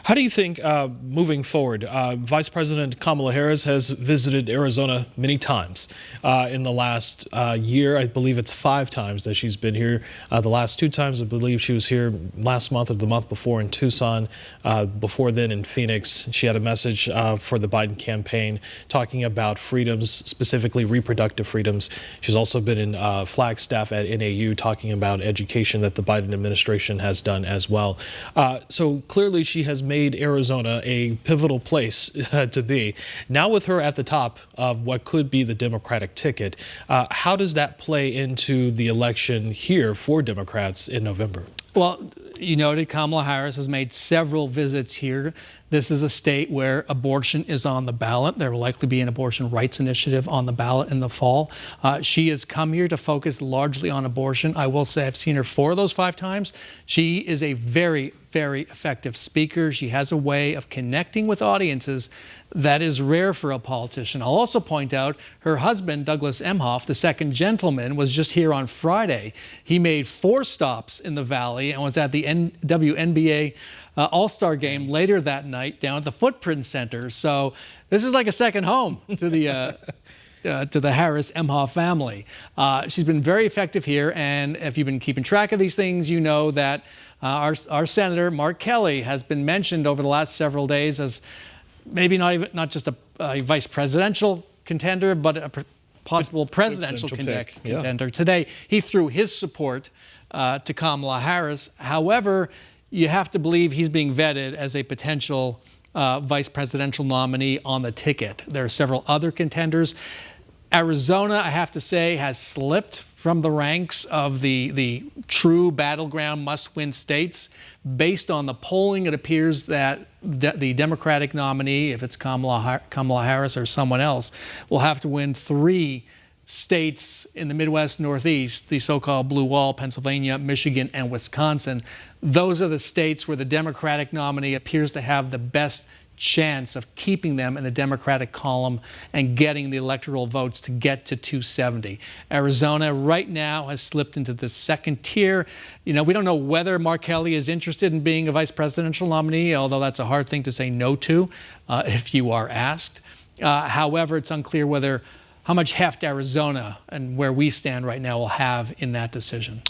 How do you think, moving forward, Vice President Kamala Harris has visited Arizona many times in the last year. I believe it's 5 times that she's been here. The last 2 times, I believe she was here last month or the month before in Tucson. Before then in Phoenix, she had a message for the Biden campaign talking about freedoms, specifically reproductive freedoms. She's also been in Flagstaff at NAU talking about education that the Biden administration has done as well. So clearly she has made Arizona a pivotal place to be. Now with her at the top of what could be the Democratic ticket, how does that play into the election here for Democrats in November? Well, you noted Kamala Harris has made several visits here. This is a state where abortion is on the ballot. There will likely be an abortion rights initiative on the ballot in the fall. She has come here to focus largely on abortion. I will say I've seen her 4 of those 5 times. She is a very, very effective speaker. She has a way of connecting with audiences that is rare for a politician. I'll also point out her husband, Douglas Emhoff, the second gentleman, was just here on Friday. He made 4 stops in the Valley and was at the WNBA All-Star game later that night down at the Footprint Center. So this is like a second home to the Harris Emhoff family. She's been very effective here, and if you've been keeping track of these things, you know that our Senator Mark Kelly has been mentioned over the last several days as maybe not just a vice presidential contender, but a possible presidential contender. Today, he threw his support to Kamala Harris. However, you have to believe he's being vetted as a potential vice presidential nominee on the ticket. There are several other contenders. Arizona, I have to say, has slipped from the ranks of the true battleground must-win states. Based on the polling, it appears that the Democratic nominee, if it's Kamala Harris or someone else, will have to win 3 states in the Midwest, Northeast, the so-called blue wall, Pennsylvania, Michigan, and Wisconsin. Those are the states where the Democratic nominee appears to have the best chance of keeping them in the Democratic column and getting the electoral votes to get to 270. Arizona right now has slipped into the second tier. You know, we don't know whether Mark Kelly is interested in being a vice presidential nominee, although that's a hard thing to say no to if you are asked. However, it's unclear how much heft Arizona and where we stand right now will have in that decision.